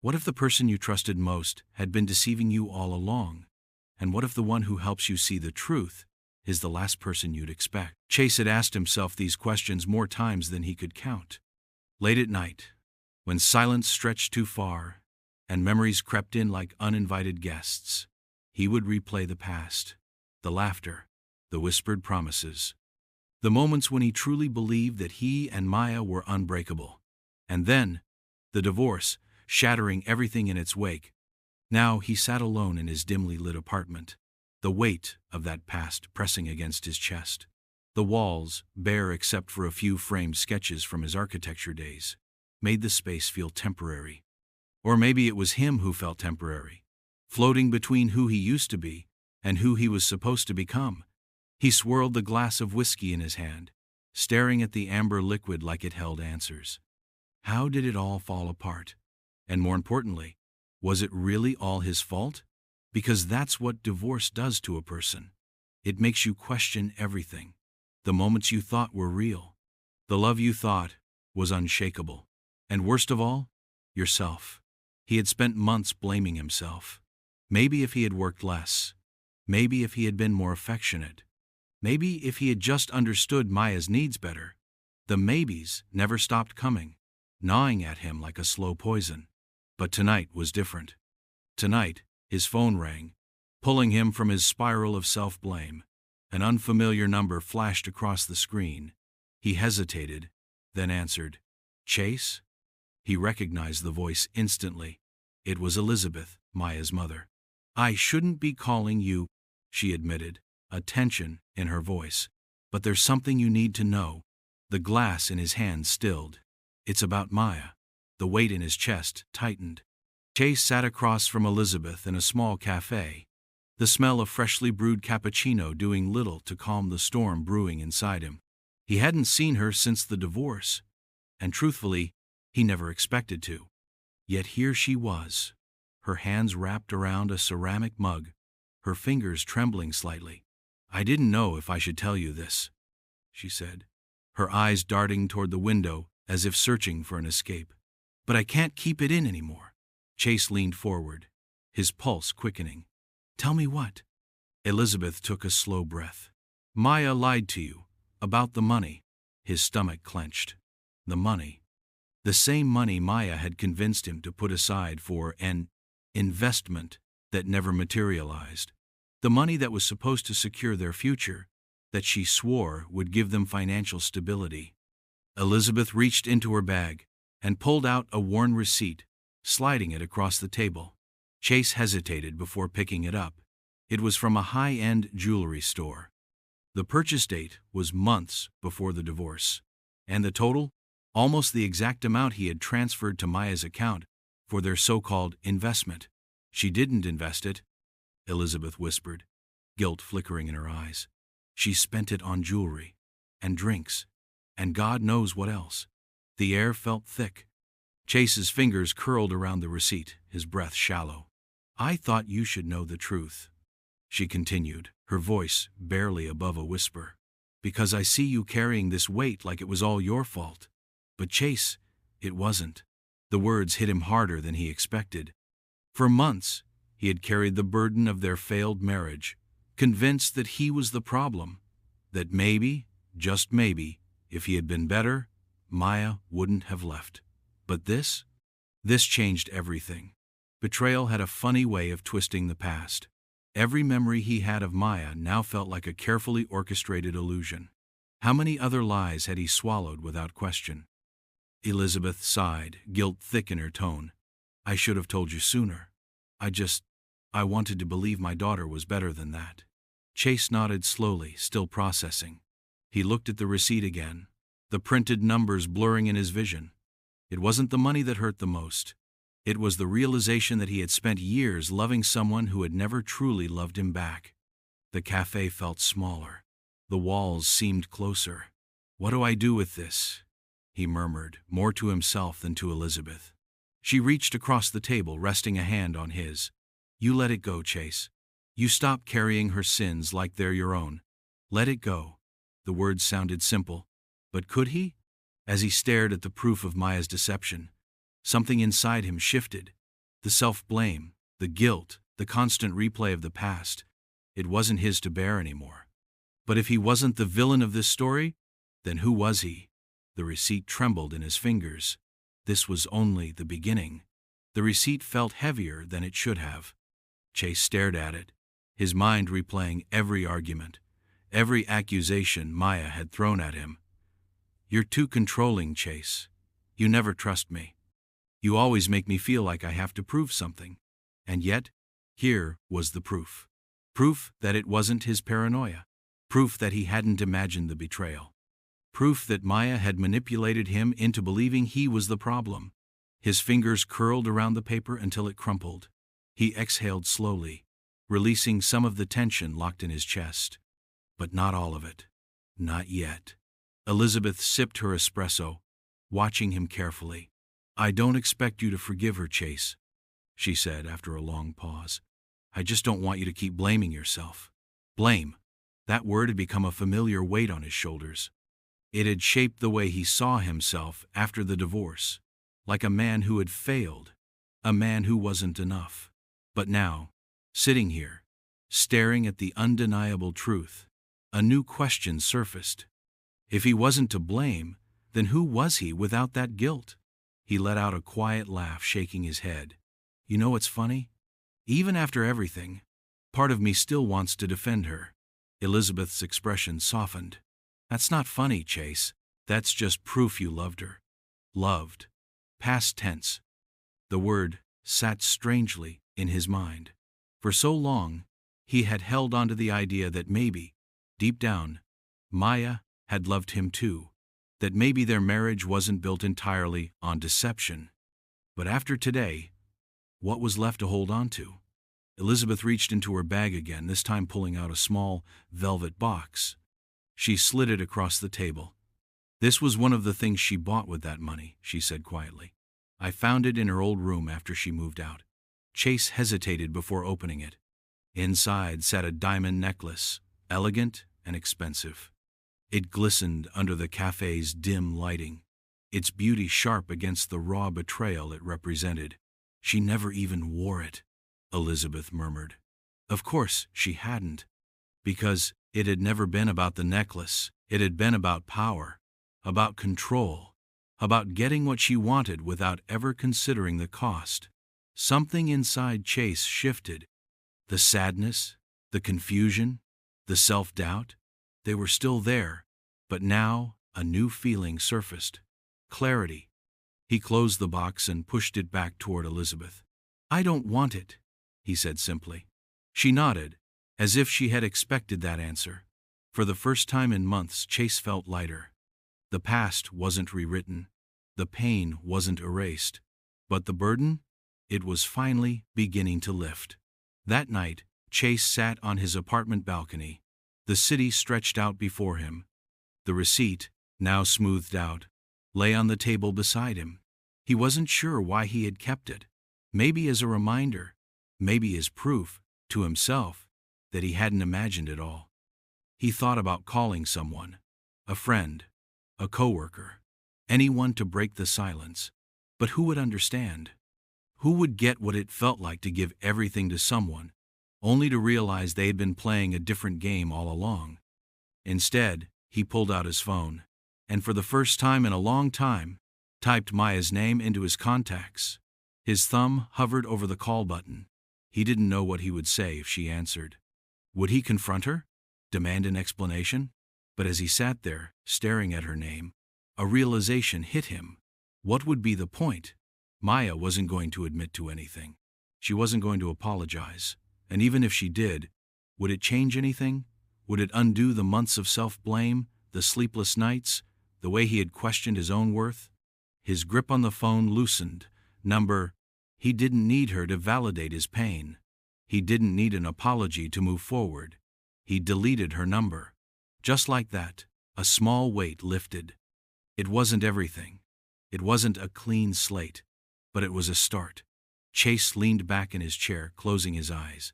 What if the person you trusted most had been deceiving you all along? And what if the one who helps you see the truth is the last person you'd expect? Chase had asked himself these questions more times than he could count. Late at night, when silence stretched too far and memories crept in like uninvited guests, he would replay the past, the laughter, the whispered promises, the moments when he truly believed that he and Maya were unbreakable. And then, the divorce, shattering everything in its wake. Now he sat alone in his dimly lit apartment, the weight of that past pressing against his chest. The walls, bare except for a few framed sketches from his architecture days, made the space feel temporary. Or maybe it was him who felt temporary, floating between who he used to be and who he was supposed to become. He swirled the glass of whiskey in his hand, staring at the amber liquid like it held answers. How did it all fall apart? And more importantly, was it really all his fault? Because that's what divorce does to a person. It makes you question everything. The moments you thought were real. The love you thought was unshakable. And worst of all, yourself. He had spent months blaming himself. Maybe if he had worked less. Maybe if he had been more affectionate. Maybe if he had just understood Maya's needs better. The maybes never stopped coming, gnawing at him like a slow poison. But tonight was different. Tonight, his phone rang, pulling him from his spiral of self-blame. An unfamiliar number flashed across the screen. He hesitated, then answered. Chase? He recognized the voice instantly. It was Elizabeth, Maya's mother. I shouldn't be calling you, she admitted, a tension in her voice. But there's something you need to know. The glass in his hand stilled. It's about Maya. The weight in his chest tightened. Chase sat across from Elizabeth in a small cafe, the smell of freshly brewed cappuccino doing little to calm the storm brewing inside him. He hadn't seen her since the divorce, and truthfully, he never expected to. Yet here she was, her hands wrapped around a ceramic mug, her fingers trembling slightly. I didn't know if I should tell you this, she said, her eyes darting toward the window as if searching for an escape. But I can't keep it in anymore. Chase leaned forward, his pulse quickening. Tell me what? Elizabeth took a slow breath. Maya lied to you about the money. His stomach clenched. The money. The same money Maya had convinced him to put aside for an investment that never materialized. The money that was supposed to secure their future, that she swore would give them financial stability. Elizabeth reached into her bag and pulled out a worn receipt, sliding it across the table. Chase hesitated before picking it up. It was from a high-end jewelry store. The purchase date was months before the divorce, and the total, almost the exact amount he had transferred to Maya's account for their so-called investment. She didn't invest it, Elizabeth whispered, guilt flickering in her eyes. She spent it on jewelry and drinks, and God knows what else. The air felt thick. Chase's fingers curled around the receipt, his breath shallow. I thought you should know the truth, she continued, her voice barely above a whisper. Because I see you carrying this weight like it was all your fault. But Chase, it wasn't. The words hit him harder than he expected. For months, he had carried the burden of their failed marriage, convinced that he was the problem, that maybe, just maybe, if he had been better, Maya wouldn't have left. But this changed everything. Betrayal had a funny way of twisting the past. Every memory he had of Maya now felt like a carefully orchestrated illusion. How many other lies had he swallowed without question? Elizabeth sighed, guilt thick in her tone. I should have told you sooner. I wanted to believe my daughter was better than that. Chase nodded slowly, still processing. He looked at the receipt again, the printed numbers blurring in his vision. It wasn't the money that hurt the most. It was the realization that he had spent years loving someone who had never truly loved him back. The cafe felt smaller. The walls seemed closer. What do I do with this? He murmured, more to himself than to Elizabeth. She reached across the table, resting a hand on his. You let it go, Chase. You stop carrying her sins like they're your own. Let it go. The words sounded simple. But could he? As he stared at the proof of Maya's deception, something inside him shifted. The self-blame, the guilt, the constant replay of the past. It wasn't his to bear anymore. But if he wasn't the villain of this story, then who was he? The receipt trembled in his fingers. This was only the beginning. The receipt felt heavier than it should have. Chase stared at it, his mind replaying every argument, every accusation Maya had thrown at him. "You're too controlling, Chase. You never trust me. You always make me feel like I have to prove something." And yet, here was the proof. Proof that it wasn't his paranoia. Proof that he hadn't imagined the betrayal. Proof that Maya had manipulated him into believing he was the problem. His fingers curled around the paper until it crumpled. He exhaled slowly, releasing some of the tension locked in his chest. But not all of it. Not yet. Elizabeth sipped her espresso, watching him carefully. "I don't expect you to forgive her, Chase," she said after a long pause. "I just don't want you to keep blaming yourself." Blame. That word had become a familiar weight on his shoulders. It had shaped the way he saw himself after the divorce, like a man who had failed, a man who wasn't enough. But now, sitting here, staring at the undeniable truth, a new question surfaced. If he wasn't to blame, then who was he without that guilt? He let out a quiet laugh, shaking his head. "You know what's funny? Even after everything, part of me still wants to defend her." Elizabeth's expression softened. "That's not funny, Chase. That's just proof you loved her." Loved. Past tense. The word sat strangely in his mind. For so long, he had held on to the idea that maybe, deep down, Maya had loved him too, that maybe their marriage wasn't built entirely on deception. But after today, what was left to hold on to? Elizabeth reached into her bag again, this time pulling out a small velvet box. She slid it across the table. "This was one of the things she bought with that money," she said quietly. "I found it in her old room after she moved out." Chase hesitated before opening it. Inside sat a diamond necklace, elegant and expensive. It glistened under the cafe's dim lighting, its beauty sharp against the raw betrayal it represented. "She never even wore it," Elizabeth murmured. Of course she hadn't, because it had never been about the necklace. It had been about power, about control, about getting what she wanted without ever considering the cost. Something inside Chase shifted. The sadness, the confusion, the self-doubt, they were still there, but now a new feeling surfaced. Clarity. He closed the box and pushed it back toward Elizabeth. "I don't want it," he said simply. She nodded, as if she had expected that answer. For the first time in months, Chase felt lighter. The past wasn't rewritten. The pain wasn't erased. But the burden? It was finally beginning to lift. That night, Chase sat on his apartment balcony. The city stretched out before him. The receipt, now smoothed out, lay on the table beside him. He wasn't sure why he had kept it. Maybe as a reminder, maybe as proof, to himself, that he hadn't imagined it all. He thought about calling someone, a friend, a coworker, anyone to break the silence. But who would understand? Who would get what it felt like to give everything to someone, only to realize they had been playing a different game all along? Instead, he pulled out his phone, and for the first time in a long time, typed Maya's name into his contacts. His thumb hovered over the call button. He didn't know what he would say if she answered. Would he confront her? Demand an explanation? But as he sat there, staring at her name, a realization hit him. What would be the point? Maya wasn't going to admit to anything. She wasn't going to apologize. And even if she did, would it change anything? Would it undo the months of self-blame, the sleepless nights, the way he had questioned his own worth? His grip on the phone loosened. He didn't need her to validate his pain. He didn't need an apology to move forward. He deleted her number. Just like that, a small weight lifted. It wasn't everything. It wasn't a clean slate, but it was a start. Chase leaned back in his chair, closing his eyes.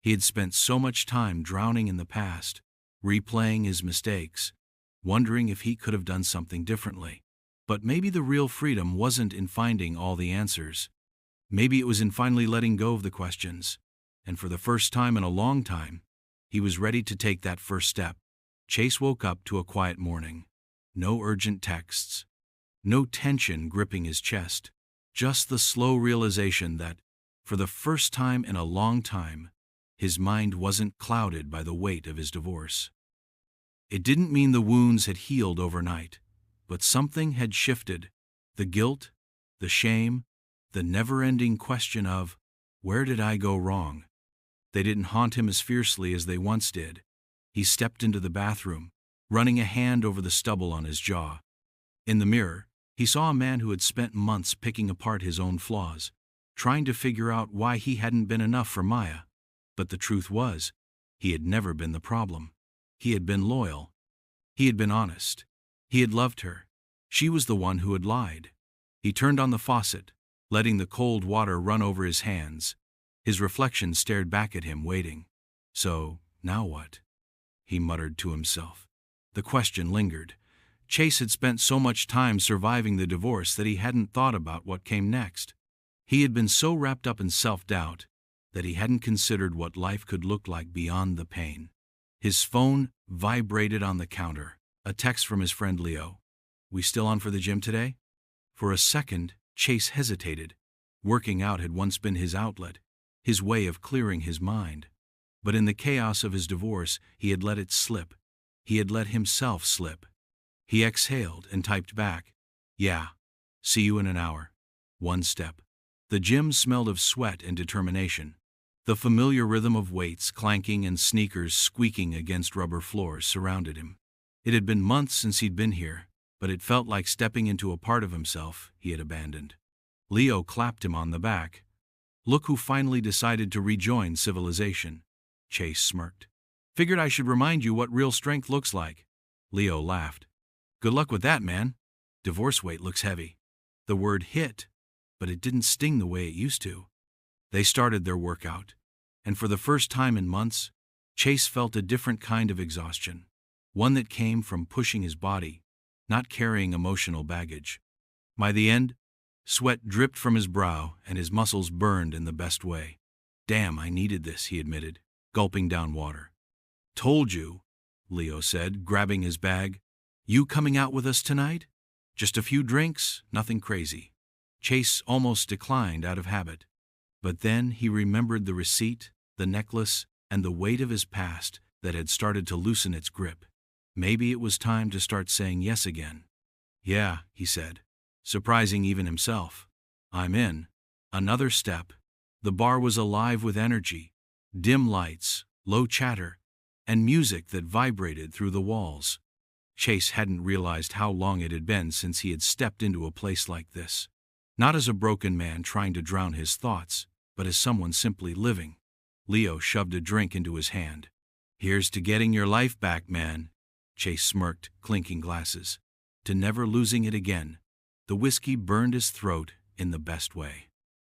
He had spent so much time drowning in the past, replaying his mistakes, wondering if he could have done something differently. But maybe the real freedom wasn't in finding all the answers. Maybe it was in finally letting go of the questions. And for the first time in a long time, he was ready to take that first step. Chase woke up to a quiet morning. No urgent texts. No tension gripping his chest. Just the slow realization that, for the first time in a long time, his mind wasn't clouded by the weight of his divorce. It didn't mean the wounds had healed overnight, but something had shifted. The guilt, the shame, the never-ending question of, where did I go wrong? They didn't haunt him as fiercely as they once did. He stepped into the bathroom, running a hand over the stubble on his jaw. In the mirror, he saw a man who had spent months picking apart his own flaws, trying to figure out why he hadn't been enough for Maya. But the truth was, he had never been the problem. He had been loyal. He had been honest. He had loved her. She was the one who had lied. He turned on the faucet, letting the cold water run over his hands. His reflection stared back at him, waiting. So, now what? He muttered to himself. The question lingered. Chase had spent so much time surviving the divorce that he hadn't thought about what came next. He had been so wrapped up in self-doubt that he hadn't considered what life could look like beyond the pain. His phone vibrated on the counter. A text from his friend Leo. "We still on for the gym today?" For a second, Chase hesitated. Working out had once been his outlet, his way of clearing his mind. But in the chaos of his divorce, he had let it slip. He had let himself slip. He exhaled and typed back, "Yeah, see you in an hour." One step. The gym smelled of sweat and determination. The familiar rhythm of weights clanking and sneakers squeaking against rubber floors surrounded him. It had been months since he'd been here, but it felt like stepping into a part of himself he had abandoned. Leo clapped him on the back. "Look who finally decided to rejoin civilization." Chase smirked. "Figured I should remind you what real strength looks like." Leo laughed. "Good luck with that, man. Divorce weight looks heavy." The word hit, but it didn't sting the way it used to. They started their workout, and for the first time in months, Chase felt a different kind of exhaustion, one that came from pushing his body, not carrying emotional baggage. By the end, sweat dripped from his brow and his muscles burned in the best way. "Damn, I needed this," he admitted, gulping down water. "Told you," Leo said, grabbing his bag. "You coming out with us tonight? Just a few drinks, nothing crazy." Chase almost declined out of habit. But then he remembered the receipt, the necklace, and the weight of his past that had started to loosen its grip. Maybe it was time to start saying yes again. "Yeah," he said, surprising even himself. "I'm in." Another step. The bar was alive with energy, dim lights, low chatter, and music that vibrated through the walls. Chase hadn't realized how long it had been since he had stepped into a place like this. Not as a broken man trying to drown his thoughts, but as someone simply living. Leo shoved a drink into his hand. "Here's to getting your life back, man." Chase smirked, clinking glasses. To never losing it again. The whiskey burned his throat in the best way.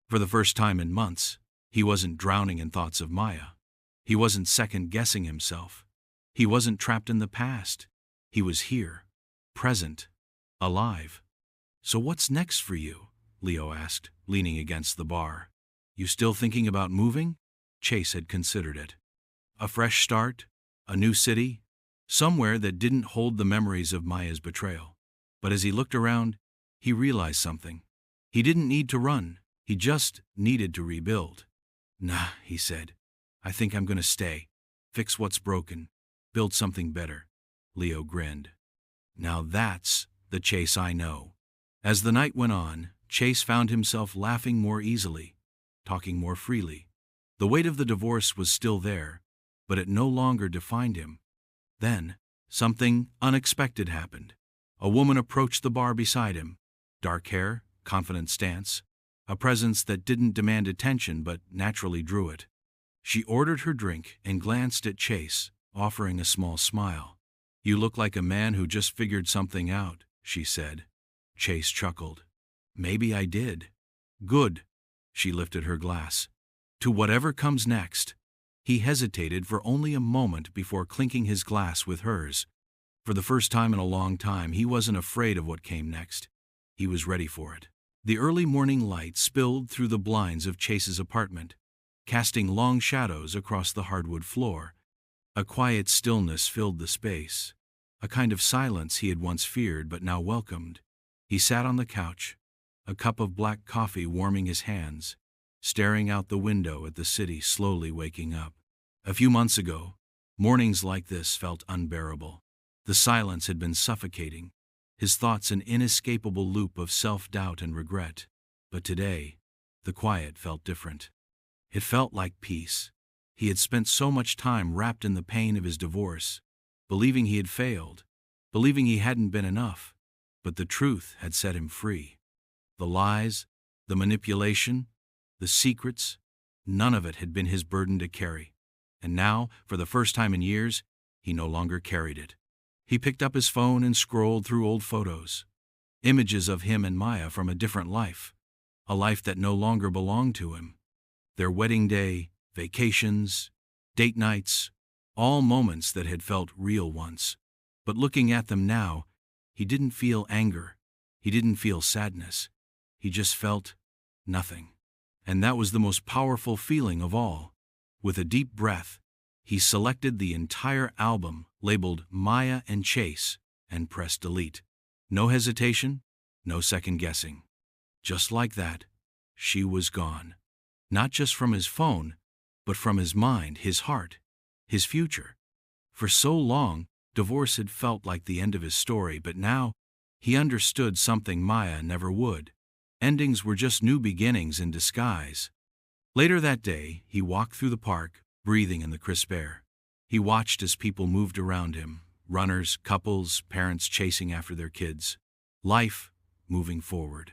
For the first time in months, he wasn't drowning in thoughts of Maya. He wasn't second-guessing himself. He wasn't trapped in the past. He was here, present, alive. "So what's next for you?" Leo asked, leaning against the bar. "You still thinking about moving?" Chase had considered it. A fresh start, a new city, somewhere that didn't hold the memories of Maya's betrayal. But as he looked around, he realized something. He didn't need to run, he just needed to rebuild. "Nah," he said. "I think I'm gonna stay. Fix what's broken. Build something better." Leo grinned. "Now that's the Chase I know." As the night went on, Chase found himself laughing more easily, talking more freely. The weight of the divorce was still there, but it no longer defined him. Then, something unexpected happened. A woman approached the bar beside him. Dark hair, confident stance, a presence that didn't demand attention but naturally drew it. She ordered her drink and glanced at Chase, offering a small smile. "You look like a man who just figured something out," she said. Chase chuckled. "Maybe I did." "Good." She lifted her glass. "To whatever comes next." He hesitated for only a moment before clinking his glass with hers. For the first time in a long time, he wasn't afraid of what came next. He was ready for it. The early morning light spilled through the blinds of Chase's apartment, casting long shadows across the hardwood floor. A quiet stillness filled the space, a kind of silence he had once feared but now welcomed. He sat on the couch, a cup of black coffee warming his hands, staring out the window at the city slowly waking up. A few months ago, mornings like this felt unbearable. The silence had been suffocating, his thoughts an inescapable loop of self-doubt and regret. But today, the quiet felt different. It felt like peace. He had spent so much time wrapped in the pain of his divorce, believing he had failed, believing he hadn't been enough. But the truth had set him free. The lies, the manipulation, the secrets, none of it had been his burden to carry. And now, for the first time in years, he no longer carried it. He picked up his phone and scrolled through old photos. Images of him and Maya from a different life, a life that no longer belonged to him. Their wedding day, vacations, date nights, all moments that had felt real once. But looking at them now, he didn't feel anger. He didn't feel sadness. He just felt nothing. And that was the most powerful feeling of all. With a deep breath, he selected the entire album labeled Maya and Chase and pressed delete. No hesitation, no second guessing. Just like that, she was gone. Not just from his phone, but from his mind, his heart, his future. For so long, divorce had felt like the end of his story, but now, he understood something Maya never would. Endings were just new beginnings in disguise. Later that day, he walked through the park, breathing in the crisp air. He watched as people moved around him, runners, couples, parents chasing after their kids. Life moving forward.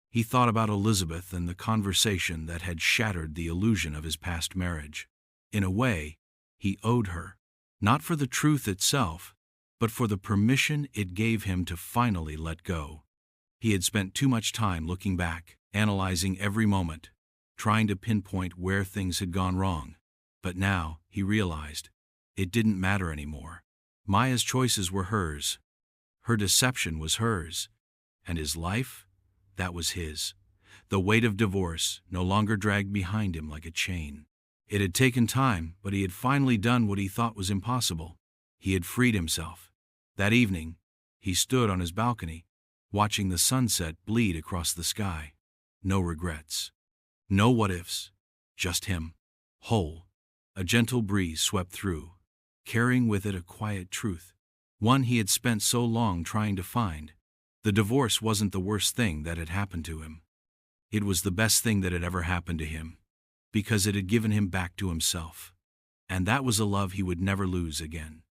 He thought about Elizabeth and the conversation that had shattered the illusion of his past marriage. In a way, he owed her, not for the truth itself, but for the permission it gave him to finally let go. He had spent too much time looking back, analyzing every moment, trying to pinpoint where things had gone wrong. But now, he realized, it didn't matter anymore. Maya's choices were hers. Her deception was hers. And his life? That was his. The weight of divorce no longer dragged behind him like a chain. It had taken time, but he had finally done what he thought was impossible. He had freed himself. That evening, he stood on his balcony, watching the sunset bleed across the sky. No regrets. No what-ifs. Just him. Whole. A gentle breeze swept through, carrying with it a quiet truth, one he had spent so long trying to find. The divorce wasn't the worst thing that had happened to him. It was the best thing that had ever happened to him, because it had given him back to himself. And that was a love he would never lose again.